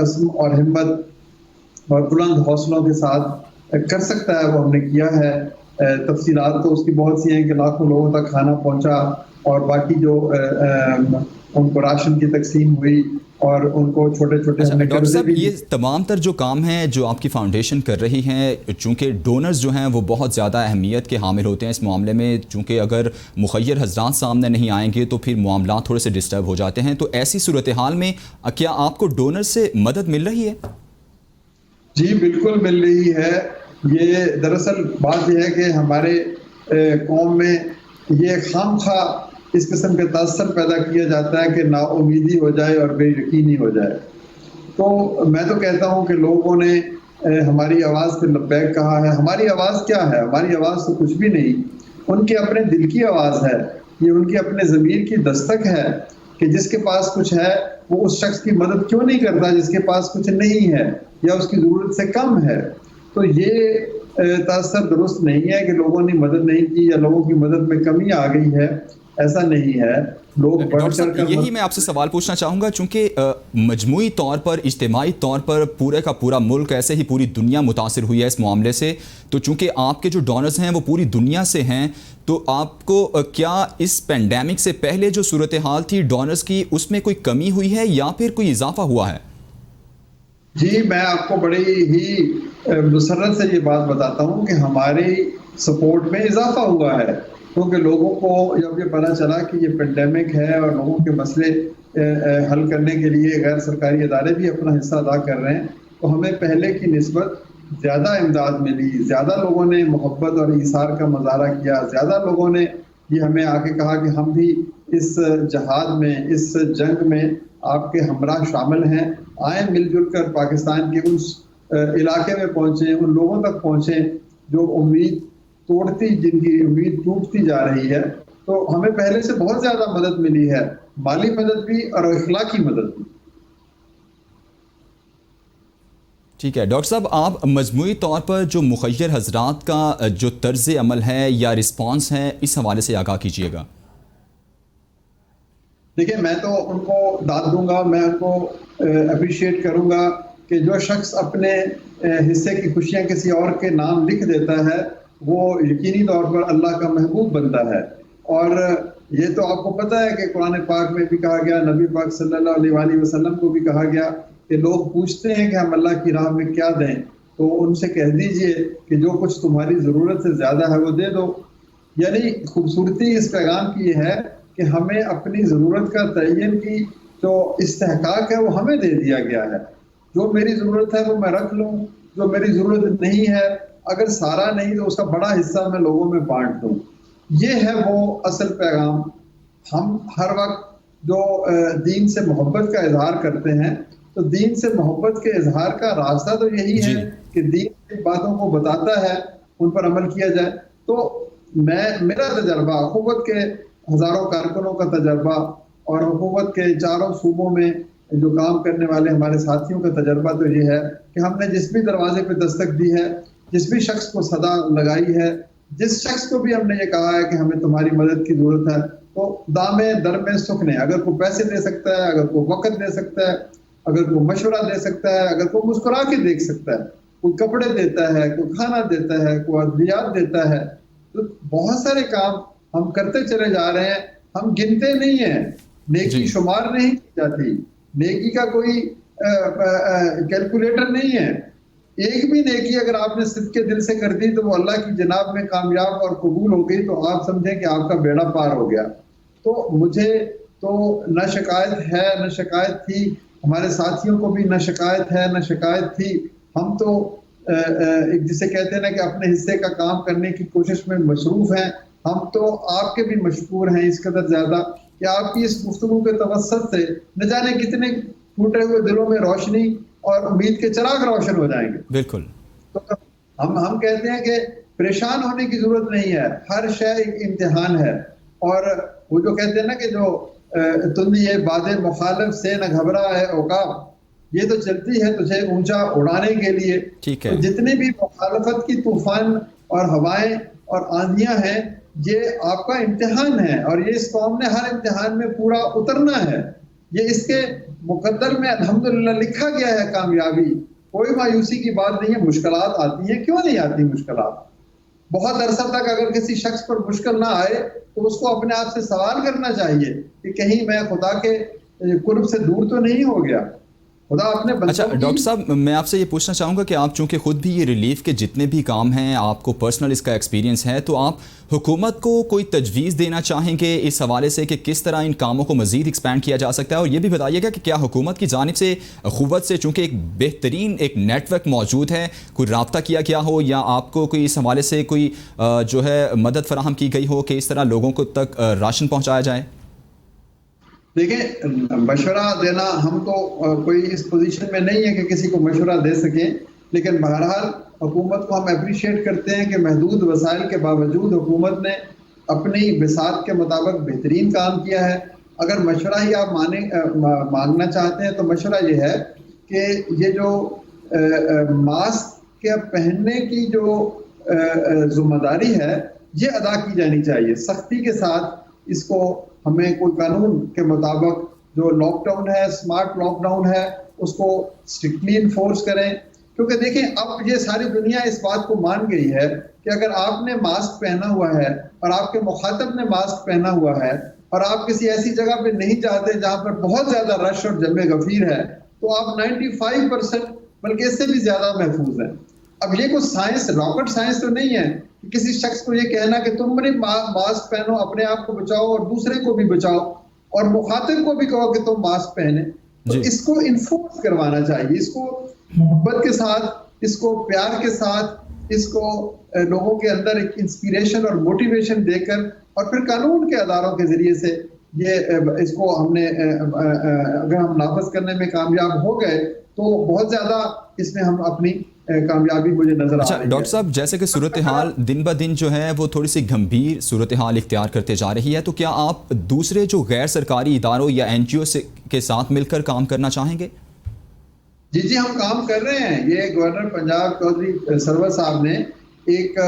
عزم اور ہمت اور بلند حوصلوں کے ساتھ کر سکتا ہے، وہ ہم نے کیا ہے۔ تفصیلات تو اس کی بہت سی ہیں کہ لاکھوں لوگوں تک کھانا پہنچا، اور باقی جو ان کو راشن کی تقسیم ہوئی، اور ان کو چھوٹے چھوٹے ہم اچھا نے ڈاکٹر قرضے صاحب، بھی۔ یہ تمام تر جو کام ہیں جو آپ کی فاؤنڈیشن کر رہی ہیں، چونکہ ڈونرز جو ہیں وہ بہت زیادہ اہمیت کے حامل ہوتے ہیں اس معاملے میں، چونکہ اگر مخیر حضرات سامنے نہیں آئیں گے تو پھر معاملات تھوڑے سے ڈسٹرب ہو جاتے ہیں، تو ایسی صورتحال میں کیا آپ کو ڈونر سے مدد مل رہی ہے؟ جی بالکل مل رہی ہے۔ یہ دراصل بات یہ ہے کہ ہمارے قوم میں یہ خام خواہ اس قسم کے تاثر پیدا کیا جاتا ہے کہ نا امیدی ہو جائے اور بے یقینی ہو جائے۔ تو میں تو کہتا ہوں کہ لوگوں نے ہماری آواز پہ لبیک کہا ہے۔ ہماری آواز کیا ہے؟ ہماری آواز تو کچھ بھی نہیں، ان کے اپنے دل کی آواز ہے، یہ ان کی اپنے ضمیر کی دستک ہے کہ جس کے پاس کچھ ہے وہ اس شخص کی مدد کیوں نہیں کرتا جس کے پاس کچھ نہیں ہے یا اس کی ضرورت سے کم ہے۔ تو یہ تاثر درست نہیں ہے کہ لوگوں نے مدد نہیں کی یا لوگوں کی مدد میں کمی آ گئی ہے، ایسا نہیں ہے۔ لوگ بڑھ ڈاکٹر چڑھ صاحب، کر یہی میں آپ سے سوال پوچھنا چاہوں گا، چونکہ مجموعی طور پر، اجتماعی طور پر پورے کا پورا ملک، ایسے ہی پوری دنیا متاثر ہوئی ہے اس معاملے سے، تو چونکہ آپ کے جو ڈونرز ہیں وہ پوری دنیا سے ہیں، تو آپ کو کیا اس پینڈیمک سے پہلے جو صورتحال تھی ڈونرز کی، اس میں کوئی کمی ہوئی ہے یا پھر کوئی اضافہ ہوا ہے؟ جی میں آپ کو بڑی ہی مسرت سے یہ بات بتاتا ہوں کہ ہماری سپورٹ میں اضافہ ہوا ہے، کیونکہ لوگوں کو جب یہ پتہ چلا کہ یہ پینڈیمک ہے اور لوگوں کے مسئلے حل کرنے کے لیے غیر سرکاری ادارے بھی اپنا حصہ ادا کر رہے ہیں، تو ہمیں پہلے کی نسبت زیادہ امداد ملی، زیادہ لوگوں نے محبت اور ایثار کا مظاہرہ کیا، زیادہ لوگوں نے یہ ہمیں آ کے کہا کہ ہم بھی اس جہاد میں، اس جنگ میں آپ کے ہمراہ شامل ہیں، آئیں مل جل کر پاکستان کے اس علاقے میں پہنچیں، ان لوگوں تک پہنچیں جو امید توڑتی، جن کی امید ٹوٹتی جا رہی ہے۔ تو ہمیں پہلے سے بہت زیادہ مدد ملی ہے، مالی مدد بھی اور اخلاقی مدد بھی۔ ٹھیک ہے ڈاکٹر صاحب، آپ مجموعی طور پر جو مخیر حضرات کا جو طرز عمل ہے یا رسپانس ہے، اس حوالے سے آگاہ کیجیے گا۔ دیکھیں میں تو ان کو داد دوں گا، میں ان کو اپریشیٹ کروں گا کہ جو شخص اپنے حصے کی خوشیاں کسی اور کے نام لکھ دیتا ہے وہ یقینی طور پر اللہ کا محبوب بنتا ہے۔ اور یہ تو آپ کو پتہ ہے کہ قرآن پاک میں بھی کہا گیا، نبی پاک صلی اللہ علیہ وآلہ وسلم کو بھی کہا گیا کہ لوگ پوچھتے ہیں کہ ہم اللہ کی راہ میں کیا دیں، تو ان سے کہہ دیجئے کہ جو کچھ تمہاری ضرورت سے زیادہ ہے وہ دے دو۔ یعنی خوبصورتی اس پیغام کی یہ ہے کہ ہمیں اپنی ضرورت کا تعین کی جو استحقاق ہے وہ ہمیں دے دیا گیا ہے۔ جو میری ضرورت ہے وہ میں رکھ لوں، جو میری ضرورت نہیں ہے اگر سارا نہیں تو اس کا بڑا حصہ میں لوگوں میں بانٹ دوں۔ یہ ہے وہ اصل پیغام۔ ہم ہر وقت جو دین سے محبت کا اظہار کرتے ہیں، تو دین سے محبت کے اظہار کا راستہ تو یہی ہے کہ دین کی باتوں کو بتاتا ہے، ان پر عمل کیا جائے۔ تو میرا تجربہ، اخوت کے ہزاروں کارکنوں کا تجربہ اور حکومت کے چاروں صوبوں میں جو کام کرنے والے ہمارے ساتھیوں کا تجربہ تو یہ ہے کہ ہم نے جس بھی دروازے پہ دستک دی ہے، جس بھی شخص کو صدا لگائی ہے، جس شخص کو بھی ہم نے یہ کہا ہے کہ ہمیں تمہاری مدد کی ضرورت ہے، تو دامے در میں سکھنے، اگر کوئی پیسے دے سکتا ہے، اگر کوئی وقت دے سکتا ہے، اگر کوئی مشورہ دے سکتا ہے، اگر کوئی مسکرا کے دیکھ سکتا ہے، کوئی کپڑے دیتا ہے، کوئی کھانا دیتا ہے، کوئی ادویات دیتا ہے، تو بہت سارے کام ہم کرتے چلے جا رہے ہیں۔ ہم گنتے نہیں ہیں، نیکی شمار نہیں کی جاتی، نیکی کا کوئی کیلکولیٹر نہیں ہے۔ ایک بھی نیکی اگر آپ نے صدق کے دل سے کر دی تو وہ اللہ کی جناب میں کامیاب اور قبول ہو گئی، تو آپ سمجھیں کہ آپ کا بیڑا پار ہو گیا۔ تو مجھے تو نہ شکایت ہے نہ شکایت تھی، ہمارے ساتھیوں کو بھی نہ شکایت ہے نہ شکایت تھی۔ ہم تو جسے کہتے ہیں نا کہ اپنے حصے کا کام کرنے کی کوشش میں مصروف ہیں۔ ہم تو آپ کے بھی مشکور ہیں اس قدر زیادہ کہ آپ کی اس گفتگو کے توسط سے نہ جانے کتنے ٹوٹے ہوئے دلوں میں روشنی اور امید کے چراغ روشن ہو جائیں گے۔ بالکل۔ تو ہم کہتے ہیں کہ پریشان ہونے کی ضرورت نہیں ہے، ہر شے ایک امتحان ہے۔ اور وہ جو کہتے ہیں نا کہ جو تندی باد مخالف سے نہ گھبرا ہے عقاب، یہ تو چلتی ہے تجھے اونچا اڑانے کے لیے۔ تو جتنی بھی مخالفت کی طوفان اور ہوائیں اور آندھیاں ہیں، یہ آپ کا امتحان ہے، اور یہ اس قوم نے ہر امتحان میں پورا اترنا ہے۔ یہ اس کے مقدر میں الحمدللہ لکھا گیا ہے کامیابی، کوئی مایوسی کی بات نہیں ہے. مشکلات آتی ہیں، کیوں نہیں آتی مشکلات؟ بہت عرصہ تک اگر کسی شخص پر مشکل نہ آئے تو اس کو اپنے آپ سے سوال کرنا چاہیے کہ کہیں میں خدا کے قرب سے دور تو نہیں ہو گیا. خدا اپنے اچھا بندوں ڈاکٹر کی صاحب، میں آپ سے یہ پوچھنا چاہوں گا کہ آپ چونکہ خود بھی یہ ریلیف کے جتنے بھی کام ہیں آپ کو پرسنل اس کا ایکسپیرینس ہے، تو آپ حکومت کو کوئی تجویز دینا چاہیں گے اس حوالے سے کہ کس طرح ان کاموں کو مزید ایکسپینڈ کیا جا سکتا ہے؟ اور یہ بھی بتائیے گا کہ کیا حکومت کی جانب سے قوت سے چونکہ ایک بہترین ایک نیٹ ورک موجود ہے، کوئی رابطہ کیا گیا ہو یا آپ کو کوئی اس حوالے سے کوئی جو ہے مدد فراہم کی گئی ہو کہ اس طرح لوگوں کو تک راشن پہنچایا جائے؟ دیکھیں، مشورہ دینا ہم تو کوئی اس پوزیشن میں نہیں ہے کہ کسی کو مشورہ دے سکیں، لیکن بہرحال حکومت کو ہم اپریشیٹ کرتے ہیں کہ محدود وسائل کے باوجود حکومت نے اپنی بساط کے مطابق بہترین کام کیا ہے. اگر مشورہ ہی آپ مانگنا چاہتے ہیں تو مشورہ یہ ہے کہ یہ جو ماسک کے پہننے کی جو ذمہ داری ہے یہ ادا کی جانی چاہیے سختی کے ساتھ. اس کو ہمیں کوئی قانون کے مطابق جو لاک ڈاؤن ہے، اسمارٹ لاک ڈاؤن ہے، اس کو اسٹرکٹلی انفورس کریں. کیونکہ دیکھیں اب یہ ساری دنیا اس بات کو مان گئی ہے کہ اگر آپ نے ماسک پہنا ہوا ہے اور آپ کے مخاطب نے ماسک پہنا ہوا ہے اور آپ کسی ایسی جگہ پہ نہیں جاتے جہاں پر بہت زیادہ رش اور جمع غفیر ہے تو آپ 95% بلکہ اس سے بھی زیادہ محفوظ ہیں. اب یہ کوئی سائنس، راکٹ سائنس تو نہیں ہے کہ کسی شخص کو یہ کہنا کہ تم بھی ماسک پہنو، اپنے آپ کو بچاؤ اور دوسرے کو بھی بچاؤ، اور مخاطب کو بھی کہو کہ تم ماسک پہنے. تو اس کو انفورس کروانا چاہیے، اس کو محبت کے ساتھ، اس کو پیار کے ساتھ، اس کو لوگوں کے اندر ایک انسپیریشن اور موٹیویشن دے کر اور پھر قانون کے اداروں کے ذریعے سے یہ اس کو ہم نے اگر ہم نافذ کرنے میں کامیاب ہو گئے تو بہت زیادہ اس میں ہم اپنی کامیابی مجھے نظر آ رہی ہے. ڈاکٹر صاحب، جیسے کہ صورتحال دن بہ دن جو ہے وہ تھوڑی سی گمبھیر صورتحال اختیار کرتے جا رہی ہے، تو کیا آپ دوسرے جو غیر سرکاری اداروں یا این جی او کے ساتھ مل کر کام کرنا چاہیں گے؟ جی ہم کام کر رہے ہیں. یہ گورنر پنجاب چودھری سرور صاحب نے ایک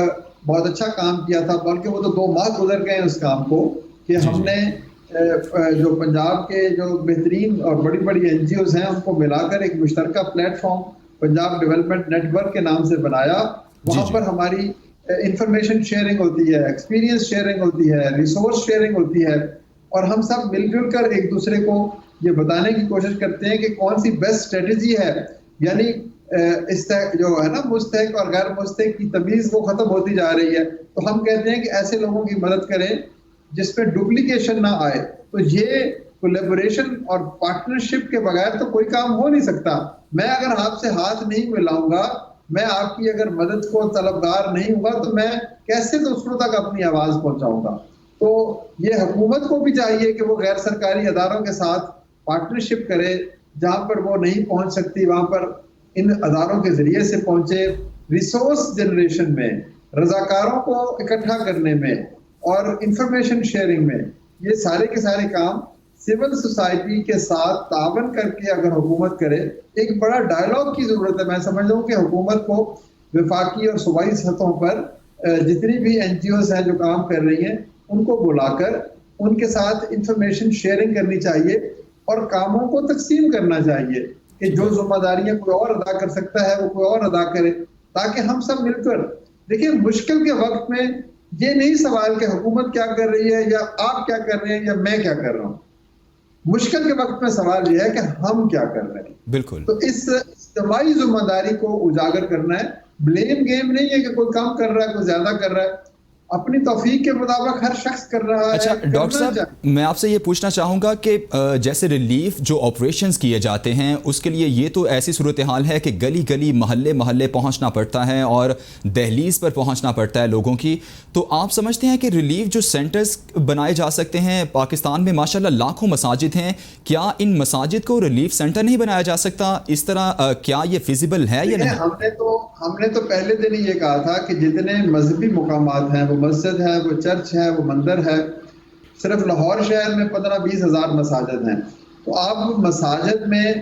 بہت اچھا کام کیا تھا، بلکہ وہ تو 2 ماہ گزر گئے اس کام کو کہ ہم نے جو پنجاب کے جو بہترین اور بڑی بڑی این جی اوز ہیں ان کو ملا کر ایک مشترکہ platform Punjab development network کے نام سے بنایا. وہاں پر ہماری انفارمیشن شیئرنگ ہوتی ہے، ایکسپیرینس شیئرنگ ہوتی ہے، ریسورس شیئرنگ ہوتی ہے، اور ہم سب مل جل کر ایک دوسرے کو یہ بتانے کی کوشش کرتے ہیں کہ کون سی بیسٹ اسٹریٹجی ہے. یعنی جو ہے نا مستحق اور غیر مستحق کی تمیز وہ ختم ہوتی جا رہی ہے. تو ہم کہتے ہیں کہ ایسے لوگوں کی مدد کریں جس پہ ڈپلیکیشن نہ آئے. تو یہ کولیبوریشن اور پارٹنرشپ کے بغیر تو کوئی کام ہو نہیں سکتا. میں اگر آپ سے ہاتھ نہیں ملاؤں گا، میں آپ کی اگر مدد کو طلبگار نہیں ہوں گا تو میں کیسے دوسروں تک اپنی آواز پہنچاؤں گا. تو یہ حکومت کو بھی چاہیے کہ وہ غیر سرکاری اداروں کے ساتھ پارٹنرشپ کرے، جہاں پر وہ نہیں پہنچ سکتی وہاں پر ان اداروں کے ذریعے سے پہنچے. ریسورس جنریشن میں، رضاکاروں کو اکٹھا کرنے میں اور انفارمیشن شیئرنگ میں، یہ سارے کے سارے کام سول سوسائٹی کے ساتھ تعاون کر کے اگر حکومت کرے. ایک بڑا ڈائلاگ کی ضرورت ہے. میں سمجھتا ہوں کہ حکومت کو وفاقی اور صوبائی سطحوں پر جتنی بھی این جی اوز ہیں جو کام کر رہی ہیں ان کو بلا کر ان کے ساتھ انفارمیشن شیئرنگ کرنی چاہیے اور کاموں کو تقسیم کرنا چاہیے کہ جو ذمہ داریاں کوئی اور ادا کر سکتا ہے وہ کوئی اور ادا کرے، تاکہ ہم سب مل کر دیکھیں. مشکل کے وقت میں یہ نہیں سوال کہ حکومت کیا کر رہی ہے یا آپ کیا کر رہے ہیں یا میں کیا کر رہا ہوں. مشکل کے وقت میں سوال یہ ہے کہ ہم کیا کر رہے ہیں. بالکل. تو اس اجتماعی ذمہ داری کو اجاگر کرنا ہے. بلیم گیم نہیں ہے کہ کوئی کم کر رہا ہے کوئی زیادہ کر رہا ہے، اپنی توفیق کے مطابق ہر شخص کر رہا ہے. اچھا ڈاکٹر صاحب، میں آپ سے یہ پوچھنا چاہوں گا کہ جیسے ریلیف جو آپریشنز کیے جاتے ہیں اس کے لیے یہ تو ایسی صورتحال ہے کہ گلی گلی محلے محلے پہنچنا پڑتا ہے اور دہلیز پر پہنچنا پڑتا ہے لوگوں کی. تو آپ سمجھتے ہیں کہ ریلیف جو سینٹرز بنائے جا سکتے ہیں، پاکستان میں ماشاءاللہ لاکھوں مساجد ہیں، کیا ان مساجد کو ریلیف سینٹر نہیں بنایا جا سکتا؟ اس طرح کیا یہ فیزیبل ہے یا نہیں؟ ہم نے تو پہلے دن ہی یہ کہا تھا کہ جتنے مذہبی مقامات ہیں، وہ مسجد ہے، وہ چرچ ہے، وہ مندر ہے، صرف لاہور شہر میں 15-20 ہزار مساجد ہیں. تو آپ مساجد میں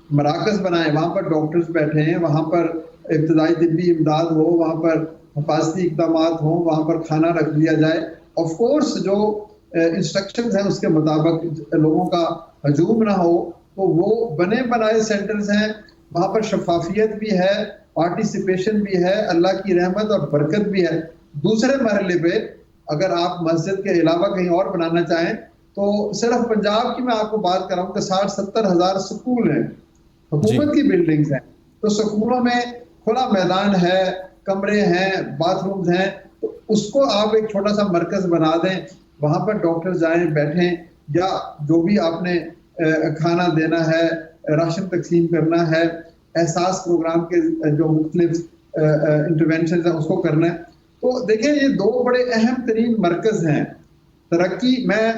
مراکز بنائیں، وہاں پر ڈاکٹرز بیٹھے ہیں، وہاں پر ابتدائی طبی امداد ہو، وہاں پر حفاظتی اقدامات ہوں، وہاں پر کھانا رکھ دیا جائے. آف کورس جو انسٹرکشنز ہیں اس کے مطابق لوگوں کا ہجوم نہ ہو، تو وہ بنے بنائے سینٹرز ہیں, وہاں پر شفافیت بھی ہے, پارٹیسپیشن بھی ہے, اللہ کی رحمت اور برکت بھی ہے. دوسرے مرحلے پہ اگر آپ مسجد کے علاوہ کہیں اور بنانا چاہیں تو صرف پنجاب کی میں آپ کو بات کر رہا ہوں کہ 60-70 ہزار سکول ہیں, حکومت کی بلڈنگز ہیں. تو سکولوں میں کھلا میدان ہے, کمرے ہیں, باتھ رومز ہیں, تو اس کو آپ ایک چھوٹا سا مرکز بنا دیں, وہاں پر ڈاکٹر جائیں بیٹھیں, یا جو بھی آپ نے کھانا دینا ہے, راشن تقسیم کرنا ہے, احساس پروگرام کے جو مختلف انٹرونشنز ہیں اس کو کرنا ہے. تو دیکھیں یہ دو بڑے اہم ترین مرکز ہیں ترقی. میں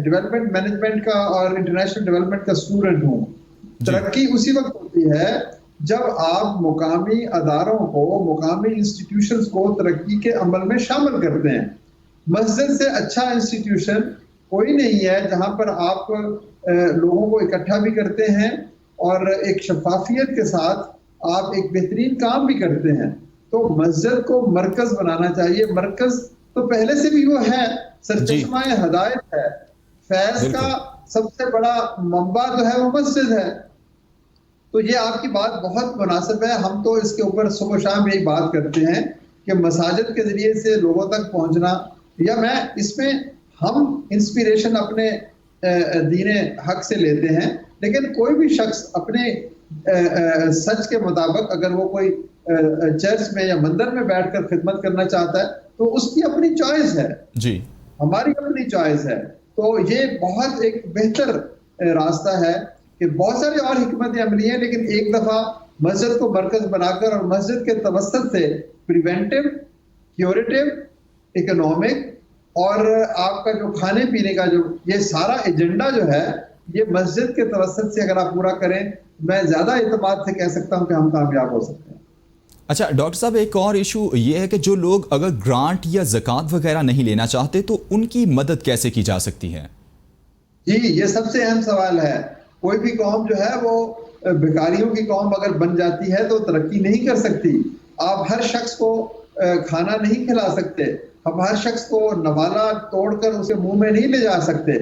ڈیولپمنٹ مینجمنٹ کا اور انٹرنیشنل ڈیولپمنٹ کا اسٹوڈنٹ ہوں. ترقی اسی وقت ہوتی ہے جب آپ مقامی اداروں کو, مقامی انسٹیٹیوشنز کو ترقی کے عمل میں شامل کرتے ہیں. مسجد سے اچھا انسٹیٹیوشن کوئی نہیں ہے جہاں پر آپ لوگوں کو اکٹھا بھی کرتے ہیں اور ایک شفافیت کے ساتھ آپ ایک بہترین کام بھی کرتے ہیں. تو مسجد کو مرکز بنانا چاہیے. مرکز تو پہلے سے بھی وہ ہے, سرچشمہ ہدایت ہے, فیض کا سب سے بڑا منبع جو ہے وہ مسجد ہے. تو یہ آپ کی بات بہت مناسب ہے. ہم تو اس کے اوپر صبح و شام یہی بات کرتے ہیں کہ مساجد کے ذریعے سے لوگوں تک پہنچنا, یا میں اس میں ہم انسپیریشن اپنے دین حق سے لیتے ہیں, لیکن کوئی بھی شخص اپنے سچ کے مطابق اگر وہ کوئی چرچ میں یا مندر میں بیٹھ کر خدمت کرنا چاہتا ہے تو اس کی اپنی چوائس ہے, جی ہماری اپنی چوائس ہے. تو یہ بہت ایک بہتر راستہ ہے کہ بہت ساری اور حکمتیں عملی ہیں, لیکن ایک دفعہ مسجد کو مرکز بنا کر اور مسجد کے توسط سے پریونٹیو, کیوریٹیو, اکنامک اور آپ کا جو کھانے پینے کا جو یہ سارا ایجنڈا جو ہے یہ مسجد کے توسط سے اگر آپ پورا کریں, میں زیادہ اعتماد سے کہہ سکتا ہوں کہ ہم کامیاب ہو سکتے ہیں. اچھا ڈاکٹر صاحب, ایک اور ایشو یہ ہے کہ جو لوگ اگر گرانٹ یا زکوٰۃ وغیرہ نہیں لینا چاہتے تو ان کی مدد کیسے کی جا سکتی ہے؟ جی یہ سب سے اہم سوال ہے. کوئی بھی قوم جو ہے وہ بھکاریوں کی قوم اگر بن جاتی ہے تو ترقی نہیں کر سکتی. آپ ہر شخص کو کھانا نہیں کھلا سکتے, ہم ہر شخص کو نوالا توڑ کر اسے منہ میں نہیں لے جا سکتے.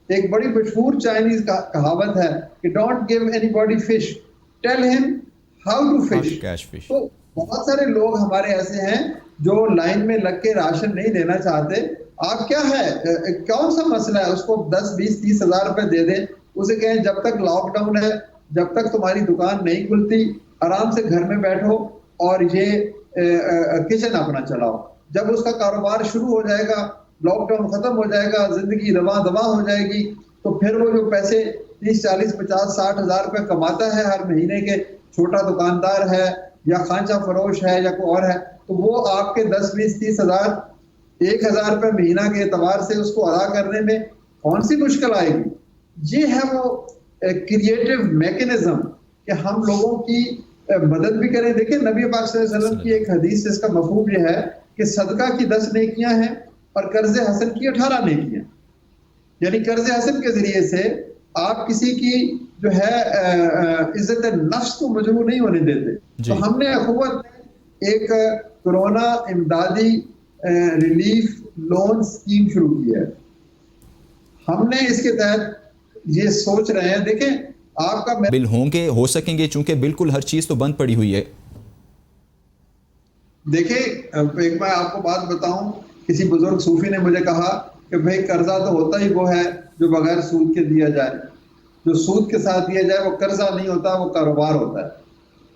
ایک بڑی مشہور چائنیز کہاوت ہے کہ don't give any body fish, tell ہم ہاؤ ٹو فش. تو بہت سارے لوگ ہمارے ایسے ہیں جو لائن میں لگ کے راشن نہیں دینا چاہتے. آپ کیا ہے, کون سا مسئلہ ہے, اس کو 10, 20, 30 ہزار روپے دے دیں, اسے کہیں جب تک لاک ڈاؤن ہے, جب تک تمہاری دکان نہیں کھلتی, آرام سے گھر میں بیٹھو اور یہ کچن اپنا چلاؤ. جب اس کا کاروبار شروع ہو جائے گا, لاک ڈاؤن ختم ہو جائے گا, زندگی رواں دواں ہو جائے گی, تو پھر وہ جو پیسے 30, 40, 50, 60 ہزار روپے کماتا ہے ہر مہینے کے, چھوٹا دکاندار ہے یا خانچہ فروش ہے یا کوئی اور ہے, تو وہ آپ کے 10, 20, 30 ہزار 1,000 روپے مہینہ کے اعتبار سے اس کو ادا کرنے میں کون سی مشکل آئے گی. یہ ہے وہ کریٹو میکنزم کہ ہم لوگوں کی مدد بھی کریں. دیکھیں نبی پاک صلی اللہ علیہ وسلم کی ایک حدیث سے اس کا مفہوم یہ ہے کہ صدقہ کی 10 نیکیاں ہیں اور قرض حسن کی 18 نیکیاں. یعنی قرض حسن کے ذریعے سے آپ کسی کی جو ہے عزت نفس کو مجروح نہیں ہونے دیتے. تو ہم نے اخوت میں ایک کورونا امدادی ریلیف لون اسکیم شروع کی ہے. ہم نے اس کے تحت یہ سوچ رہے ہیں, دیکھیں آپ کا بل ہوں گے, ہو سکیں گے, چونکہ بالکل ہر چیز تو بند پڑی ہوئی ہے. دیکھیں ایک میں آپ کو بات بتاؤں, کسی بزرگ صوفی نے مجھے کہا کہ بھائی قرضہ تو ہوتا ہی وہ ہے جو بغیر سود کے دیا جائے, جو سود کے ساتھ دیا جائے وہ قرضہ نہیں ہوتا, وہ کاروبار ہوتا ہے.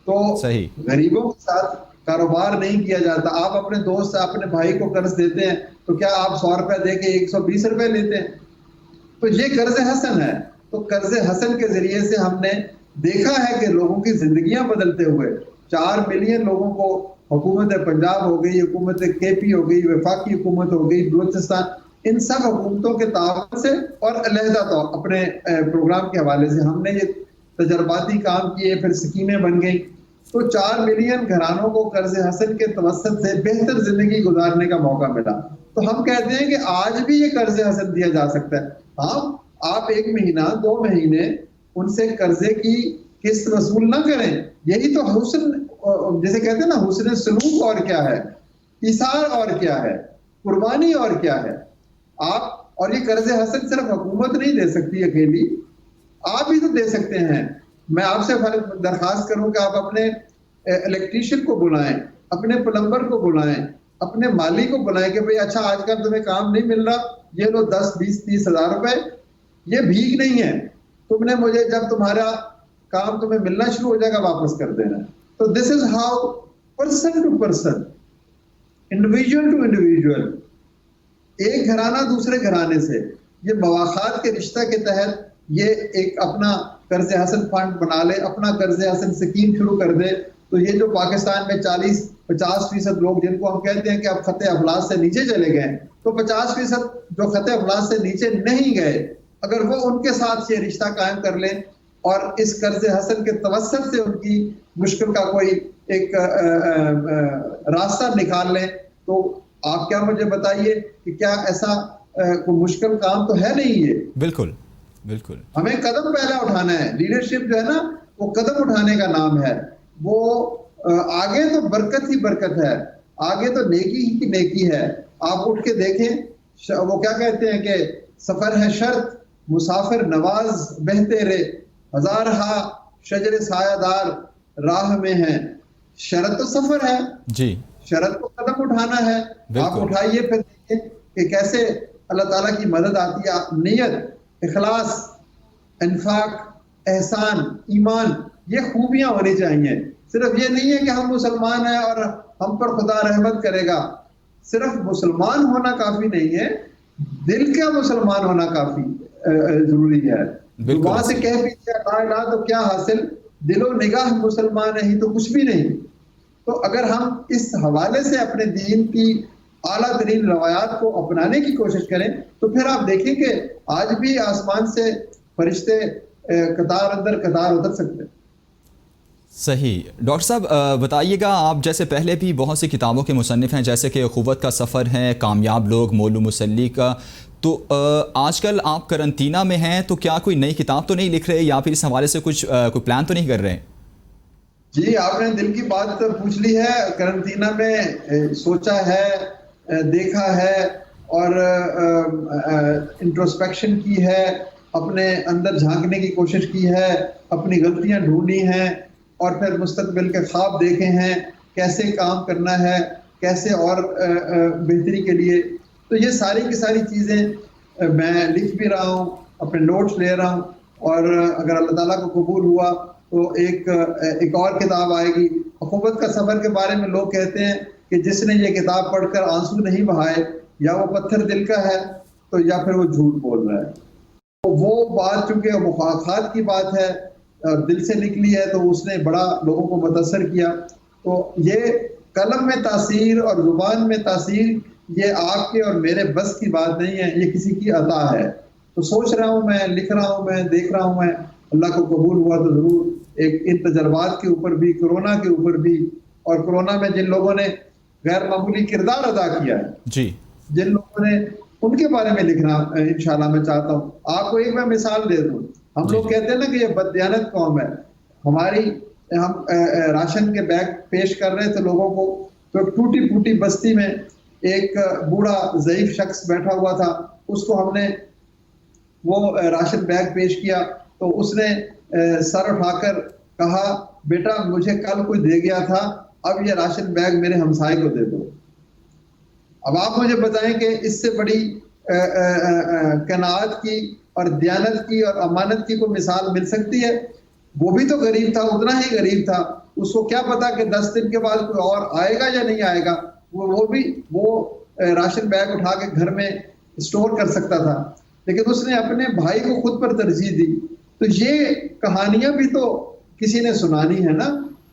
تو صحیح, غریبوں کے ساتھ کاروبار نہیں کیا جاتا. آپ اپنے دوست سے اپنے بھائی کو قرض دیتے ہیں تو کیا آپ 100 روپے دے کے 120 روپے لیتے ہیں؟ تو یہ قرض حسن ہے. تو قرض حسن کے ذریعے سے ہم نے دیکھا ہے کہ لوگوں کی زندگیاں بدلتے ہوئے 4 ملین لوگوں کو حکومت پنجاب ہو گئی, حکومت کے پی ہو گئی, وفاقی حکومت ہو گئی, بلوچستان, ان سب حکومتوں کے تعاون سے اور علیحدہ طور اپنے پروگرام کے حوالے سے ہم نے یہ تجرباتی کام کیے, پھر سکیمیں بن گئی. تو 4 ملین گھرانوں کو قرض حسن کے توسط سے بہتر زندگی گزارنے کا موقع ملا. تو ہم کہتے ہیں کہ آج بھی یہ قرض حسن دیا جا سکتا ہے. ہاں آپ 1 مہینہ 2 مہینے ان سے قرضے کی قسط وصول نہ کریں, یہی تو حسن, جیسے کہتے ہیں نا حسن سلوک اور کیا ہے, ایثار اور کیا ہے, قربانی اور کیا ہے. آپ اور یہ قرض حسن صرف حکومت نہیں دے سکتی اکیلی, آپ ہی تو دے سکتے ہیں. میں آپ سے درخواست کروں کہ آپ اپنے الیکٹریشین کو بلائیں, اپنے پلمبر کو بلائیں, اپنے مالی کو بلائیں کہ بھئی اچھا آج کل تمہیں کام نہیں مل رہا, یہ لو 10 20 30 ہزار روپے, یہ بھیک نہیں ہے, تم نے مجھے جب تمہارا کام تمہیں ملنا شروع ہو جائے گا واپس کر دینا. تو this is how person to person, individual to individual, ایک گھرانہ دوسرے گھرانے سے یہ مواخات کے رشتہ کے تحت یہ ایک اپنا قرض حسن فنڈ بنا لے, اپنا قرض حسن اسکیم شروع کر دے. تو یہ جو پاکستان میں 40-50% لوگ جن کو ہم کہتے ہیں کہ اب خط افلاس سے نیچے چلے گئے, تو 50% جو خط افلاس سے نیچے نہیں گئے, اگر وہ ان کے ساتھ یہ رشتہ قائم کر لیں اور اس قرض حسن کے توسط سے ان کی مشکل کا کوئی ایک راستہ نکال لیں, تو آپ کیا مجھے بتائیے کہ کیا ایسا کوئی مشکل کام تو ہے نہیں. یہ بالکل بالکل ہمیں قدم پہلا اٹھانا ہے. لیڈرشپ جو ہے نا وہ قدم اٹھانے کا نام ہے. وہ آگے تو برکت ہی برکت ہے, آگے تو نیکی ہی کی نیکی ہے. آپ اٹھ کے دیکھیں, وہ کیا کہتے ہیں کہ سفر ہے شرط مسافر نواز بہتے رے, ہزارہا شجر سایہ دار راہ میں ہیں. شرط تو سفر ہے جی, شرط کو قدم اٹھانا ہے. آپ اٹھائیے, پھر دیکھیں کہ کیسے اللہ تعالیٰ کی مدد آتی ہے. نیت, اخلاص, انفاق, احسان, ایمان, یہ خوبیاں ہونی چاہیے. صرف یہ نہیں ہے کہ ہم مسلمان ہیں اور ہم پر خدا رحمت کرے گا. صرف مسلمان ہونا کافی نہیں ہے, دل کا مسلمان ہونا کافی ضروری ہے. وہاں سے کہہ پیچھے لا الہ تو کیا حاصل, دل و نگاہ مسلمان نہیں تو کچھ بھی نہیں. تو اگر ہم اس حوالے سے اپنے دین کی اعلیٰ ترین روایات کو اپنانے کی کوشش کریں تو پھر آپ دیکھیں کہ آج بھی آسمان سے فرشتے قطار اندر قطار اتر سکتے ہیں. صحیح. ڈاکٹر صاحب بتائیے گا, آپ جیسے پہلے بھی بہت سی کتابوں کے مصنف ہیں, جیسے کہ اخوت کا سفر ہے, کامیاب لوگ مولو مسلی کا, تو آج کل آپ کرنٹینہ میں ہیں, تو کیا کوئی نئی کتاب تو نہیں لکھ رہے یا پھر اس حوالے سے کچھ کوئی پلان تو نہیں کر رہے ہیں؟ جی, آپ نے دل کی بات پوچھ لی ہے. کرنٹینہ میں سوچا ہے, دیکھا ہے اور انٹروسپیکشن کی ہے, اپنے اندر جھانکنے کی کوشش کی ہے, اپنی غلطیاں ڈھونڈی ہیں اور پھر مستقبل کے خواب دیکھے ہیں, کیسے کام کرنا ہے, کیسے اور بہتری کے لیے. تو یہ ساری کی ساری چیزیں میں لکھ بھی رہا ہوں, اپنے نوٹس لے رہا ہوں, اور اگر اللہ تعالیٰ کو قبول ہوا تو ایک اور کتاب آئے گی. اخوت کا سفر کے بارے میں لوگ کہتے ہیں کہ جس نے یہ کتاب پڑھ کر آنسو نہیں بہائے یا وہ پتھر دل کا ہے تو یا پھر وہ جھوٹ بول رہا ہے. تو وہ بات چونکہ مفاخات کی بات ہے, دل سے نکلی ہے, تو اس نے بڑا لوگوں کو متاثر کیا. تو یہ قلم میں تاثیر اور زبان میں تاثیر یہ آپ کے اور میرے بس کی بات نہیں ہے, یہ کسی کی عطا ہے. تو سوچ رہا ہوں میں, لکھ رہا ہوں میں, دیکھ رہا ہوں میں, اللہ کو قبول ہوا تو ضرور ایک ان تجربات کے اوپر بھی, کرونا کے اوپر بھی, اور کرونا میں جن لوگوں نے غیر معمولی کردار ادا کیا ہے, جی, جن لوگوں نے, ان کے بارے میں لکھنا انشاءاللہ میں چاہتا ہوں. آپ کو ایک میں مثال دے دوں. ہم لوگ کہتے ہیں نا کہ یہ بددیانت قوم ہے ہماری. ہم راشن کے بیگ پیش کر رہے تھے لوگوں کو, تو ٹوٹی پھوٹی بستی میں ایک بوڑھا ضعیف شخص بیٹھا ہوا تھا, اس کو ہم نے وہ راشن بیگ پیش کیا تو اس نے سر اٹھا کر کہا, بیٹا مجھے کل کوئی دے گیا تھا, اب یہ راشن بیگ میرے ہمسائے کو دے دو. اب آپ مجھے بتائیں کہ اس سے بڑی قناعت کی اور دیانت کی اور امانت کی کوئی مثال مل سکتی ہے؟ وہ بھی تو غریب تھا, اتنا ہی غریب تھا. اس کو کیا پتا کہ 10 دن کے بعد کوئی اور آئے گا یا نہیں آئے گا. وہ راشن بیگ اٹھا کے گھر میں اسٹور کر سکتا تھا, لیکن اس نے اپنے بھائی کو خود پر ترجیح دی. تو یہ کہانیاں بھی تو کسی نے سنانی ہے نا,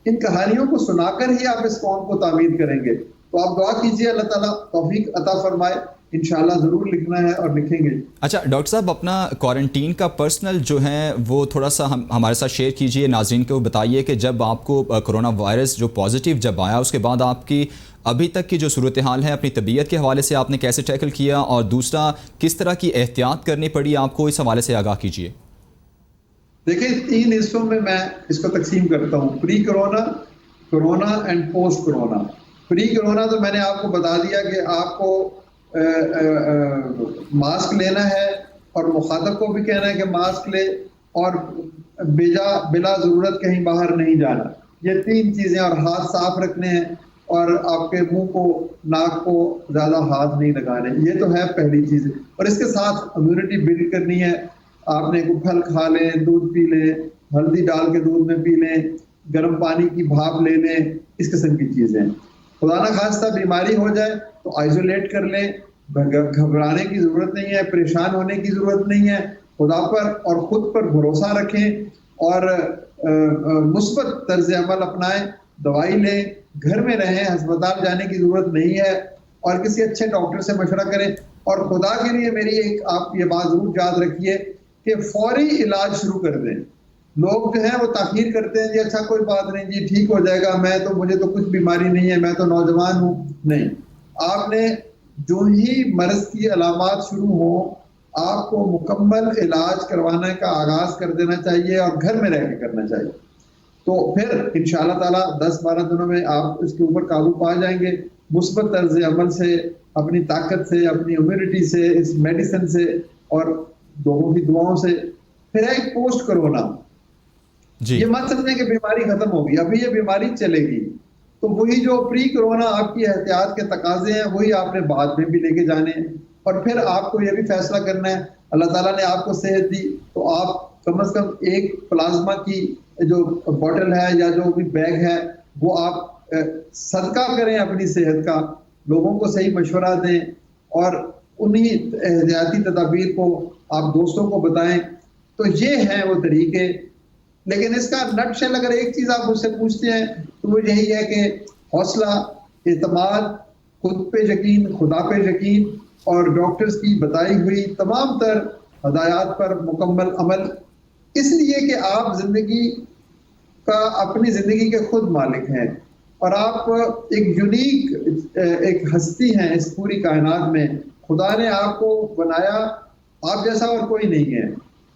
ان کہانیوں کو سنا کر ہی آپ اس قوم کو تعمیر کریں گے. تو آپ دعا کیجئے اللہ تعالیٰ توفیق عطا فرمائے, انشاءاللہ ضرور لکھنا ہے اور لکھیں گے. اچھا ڈاکٹر صاحب, اپنا کوارنٹین کا پرسنل جو ہے وہ تھوڑا سا ہمارے ساتھ شیئر کیجئے, ناظرین کو بتائیے کہ جب آپ کو کرونا وائرس جو پازیٹیو جب آیا, اس کے بعد آپ کی ابھی تک کی جو صورتحال ہے, اپنی طبیعت کے حوالے سے آپ نے کیسے ٹیکل کیا, اور دوسرا کس طرح کی احتیاط کرنی پڑی آپ کو, اس حوالے سے آگاہ کیجئے. دیکھیں 3 حصوں میں اس کو تقسیم کرتا ہوں, pre corona, corona and post corona. Pre corona تو میں نے آپ کو بتا دیا کہ آپ کو ماسک لینا ہے اور مخاطب کو بھی کہنا ہے کہ ماسک لے, اور بلا ضرورت کہیں باہر نہیں جانا، یہ 3 چیزیں، اور ہاتھ صاف رکھنے ہیں، اور آپ کے منہ کو ناک کو زیادہ ہاتھ نہیں لگانے، یہ تو ہے پہلی چیز۔ اور اس کے ساتھ امیونٹی بلڈ کرنی ہے، آپ نے کوئی پھل کھا لیں، دودھ پی لیں، ہلدی ڈال کے دودھ میں پی لیں، گرم پانی کی بھاپ لے لیں، اس قسم کی چیزیں۔ خدا نہ خواستہ بیماری ہو جائے تو آئسولیٹ کر لیں، گھبرانے کی ضرورت نہیں ہے، پریشان ہونے کی ضرورت نہیں ہے، خدا پر اور خود پر بھروسہ رکھیں اور مثبت طرز عمل اپنائیں، دوائی لیں، گھر میں رہیں، ہسپتال جانے کی ضرورت نہیں ہے، اور کسی اچھے ڈاکٹر سے مشورہ کریں۔ اور خدا کے لیے میری ایک آپ یہ بات ضرور یاد رکھیے کہ فوری علاج شروع کر دیں۔ لوگ جو ہیں وہ تاخیر کرتے ہیں، جی اچھا کوئی بات نہیں، جی ٹھیک ہو جائے گا، مجھے تو کچھ بیماری نہیں ہے، میں تو نوجوان ہوں۔ نہیں، آپ نے جو ہی مرض کی علامات شروع ہوں، آپ کو مکمل علاج کروانے کا آغاز کر دینا چاہیے، اور گھر میں رہ کے کرنا چاہیے۔ تو پھر انشاءاللہ تعالیٰ 10-12 دنوں میں آپ اس کے اوپر قابو پا جائیں گے، مثبت طرز عمل سے، اپنی طاقت سے، اپنی امیونٹی سے، اس میڈیسن سے، اور لوگوں کی دعاؤں سے۔ پھر ہے ایک پوسٹ کرونا، جی یہ مت سمجھیں کہ بیماری ختم ہوگی، ابھی یہ بیماری چلے گی، تو وہی جو پری کرونا آپ کی احتیاط کے تقاضے ہیں وہی آپ نے بعد میں بھی لے کے جانے ہیں۔ اور پھر آپ کو یہ بھی فیصلہ کرنا ہے، اللہ تعالیٰ نے آپ کو صحت دی تو آپ کم از کم ایک پلازما کی جو بوٹل ہے یا جو بھی بیگ ہے وہ آپ صدقہ کریں اپنی صحت کا، لوگوں کو صحیح مشورہ دیں، اور انہی احتیاطی تدابیر کو آپ دوستوں کو بتائیں۔ تو یہ ہیں وہ طریقے۔ لیکن اس کا نٹ شیل اگر ایک چیز آپ مجھ سے پوچھتے ہیں تو وہ یہی ہے کہ حوصلہ، اعتماد، خود پہ یقین، خدا پہ یقین، اور ڈاکٹرز کی بتائی ہوئی تمام تر ہدایات پر مکمل عمل، اس لیے کہ آپ زندگی کا اپنی زندگی کے خود مالک ہیں، اور آپ ایک یونیک ایک ہستی ہیں اس پوری کائنات میں۔ خدا نے آپ کو بنایا، آپ جیسا اور کوئی نہیں ہے،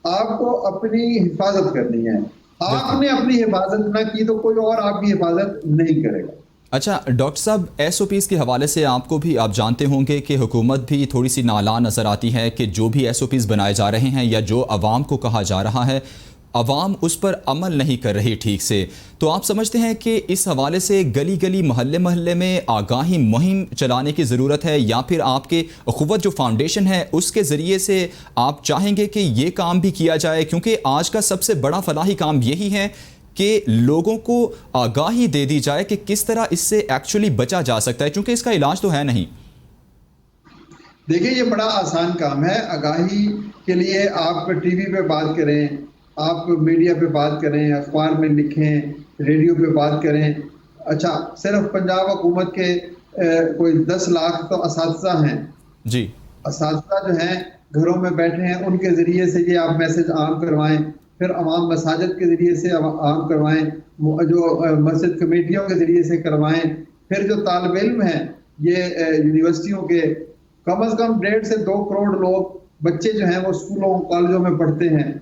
آپ کو اپنی حفاظت کرنی ہے۔ آپ بالکل۔ نے اپنی حفاظت نہ کی تو کوئی اور آپ کی حفاظت نہیں کرے گا۔ اچھا ڈاکٹر صاحب، ایس او پیز کے حوالے سے آپ کو بھی، آپ جانتے ہوں گے کہ حکومت بھی تھوڑی سی نالاں نظر آتی ہے کہ جو بھی ایس او پیز بنائے جا رہے ہیں یا جو عوام کو کہا جا رہا ہے، عوام اس پر عمل نہیں کر رہی ٹھیک سے۔ تو آپ سمجھتے ہیں کہ اس حوالے سے گلی گلی محلے محلے میں آگاہی مہم چلانے کی ضرورت ہے، یا پھر آپ کے اخوت جو فاؤنڈیشن ہے اس کے ذریعے سے آپ چاہیں گے کہ یہ کام بھی کیا جائے؟ کیونکہ آج کا سب سے بڑا فلاحی کام یہی ہے کہ لوگوں کو آگاہی دے دی جائے کہ کس طرح اس سے ایکچولی بچا جا سکتا ہے، چونکہ اس کا علاج تو ہے نہیں۔ دیکھیں یہ بڑا آسان کام ہے۔ آگاہی کے لیے آپ ٹی وی پہ بات کریں، آپ میڈیا پہ بات کریں، اخبار میں لکھیں، ریڈیو پہ بات کریں۔ اچھا، صرف پنجاب حکومت کے کوئی 10 لاکھ تو اساتذہ ہیں، جی اساتذہ جو ہیں گھروں میں بیٹھے ہیں، ان کے ذریعے سے یہ آپ میسج عام کروائیں، پھر عوام مساجد کے ذریعے سے عام کروائیں، جو مسجد کمیٹیوں کے ذریعے سے کروائیں، پھر جو طالب علم ہیں یہ یونیورسٹیوں کے کم از کم 1.5 سے 2 کروڑ لوگ بچے جو ہیں وہ اسکولوں کالجوں میں پڑھتے ہیں،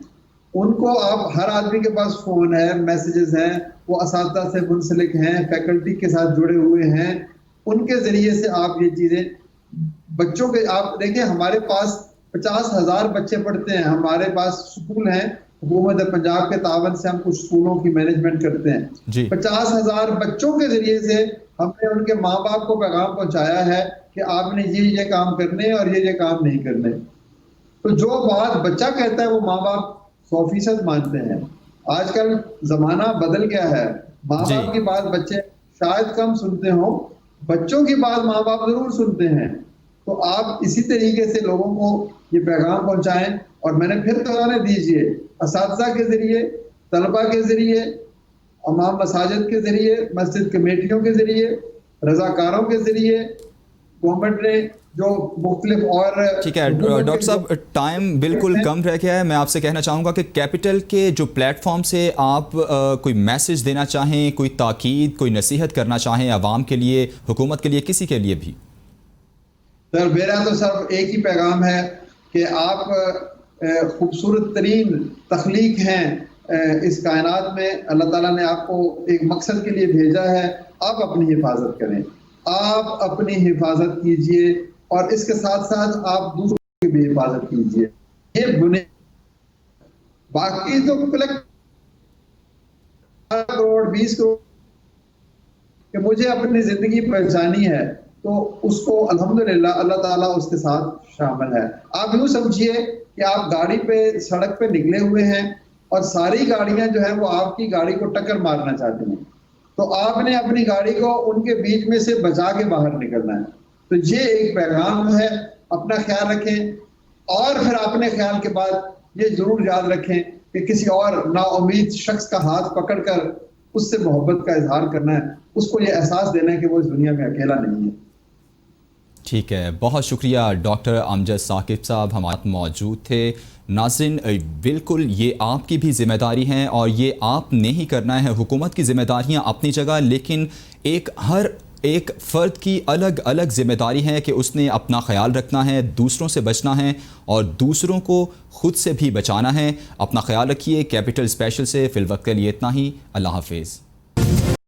ان کو آپ، ہر آدمی کے پاس فون ہے، میسیجز ہیں، وہ اساتذہ سے منسلک ہیں، فیکلٹی کے ساتھ جڑے ہوئے ہیں، ان کے ذریعے سے آپ یہ چیزیں بچوں کے، آپ دیکھیں ہمارے پاس 50,000 بچے پڑھتے ہیں، ہمارے پاس اسکول ہیں، حکومت پنجاب کے تعاون سے ہم کچھ اسکولوں کی مینجمنٹ کرتے ہیں۔ جی 50,000 بچوں کے ذریعے سے ہم نے ان کے ماں باپ کو پیغام پہنچایا ہے کہ آپ نے یہ کام کرنے اور یہ کام نہیں کرنے۔ تو جو بات بچہ کہتا ہے وہ ماں باپ 100% مانتے ہیں۔ آج کل زمانہ بدل گیا ہے، ماں جی باپ کی بات بچے شاید کم سنتے ہوں، بچوں کی بات ماں باپ ضرور سنتے ہیں۔ تو آپ اسی طریقے سے لوگوں کو یہ پیغام پہنچائیں، اور میں نے پھر دہرانے دیجیے، اساتذہ کے ذریعے، طلبہ کے ذریعے، امام مساجد کے ذریعے، مسجد کمیٹیوں کے ذریعے، رضاکاروں کے ذریعے، گورنمنٹ نے جو مختلف اور ٹھیک ہے ڈاکٹر صاحب، ٹائم بالکل کم رہ گیا ہے۔ میں آپ سے کہنا چاہوں گا کہ کیپٹل کے جو پلیٹ فارم سے آپ کوئی میسج دینا چاہیں، کوئی تاکید، کوئی نصیحت کرنا چاہیں عوام کے لیے، حکومت کے لیے، کسی کے لیے بھی۔ سر میرا تو صرف ایک ہی پیغام ہے کہ آپ خوبصورت ترین تخلیق ہیں اس کائنات میں، اللہ تعالیٰ نے آپ کو ایک مقصد کے لیے بھیجا ہے، آپ اپنی حفاظت کریں، آپ اپنی حفاظت کیجئے، اور اس کے ساتھ ساتھ آپ دوسروں کی بھی حفاظت کیجئے۔ یہ باقی تو کلیکٹ کروڑ 20 کروڑ کہ مجھے اپنی زندگی پہچانی ہے تو اس کو الحمدللہ اللہ تعالیٰ اس کے ساتھ شامل ہے. آپ یوں سمجھیے کہ آپ گاڑی پہ سڑک پہ نکلے ہوئے ہیں اور ساری گاڑیاں جو ہیں وہ آپ کی گاڑی کو ٹکر مارنا چاہتی ہیں، تو آپ نے اپنی گاڑی کو ان کے بیچ میں سے بچا کے باہر نکلنا ہے. تو یہ ایک پیغام ہے، اپنا خیال رکھیں. اور پھر اپنے خیال کے بعد یہ ضرور یاد رکھیں کہ کسی اور نا امید شخص کا ہاتھ پکڑ کر اس سے محبت کا اظہار کرنا ہے، اس کو یہ احساس دینا ہے کہ وہ اس دنیا میں اکیلا نہیں ہے. ٹھیک ہے، بہت شکریہ ڈاکٹر امجد ثاقب صاحب ہمارے موجود تھے. ناظرین، بالکل یہ آپ کی بھی ذمہ داری ہے اور یہ آپ نے ہی کرنا ہے. حکومت کی ذمہ داریاں اپنی جگہ، لیکن ہر ایک فرد کی الگ الگ ذمہ داری ہے کہ اس نے اپنا خیال رکھنا ہے، دوسروں سے بچنا ہے اور دوسروں کو خود سے بھی بچانا ہے. اپنا خیال رکھیے. کیپٹل اسپیشل سے فی الوقت کے لیے اتنا ہی. اللہ حافظ.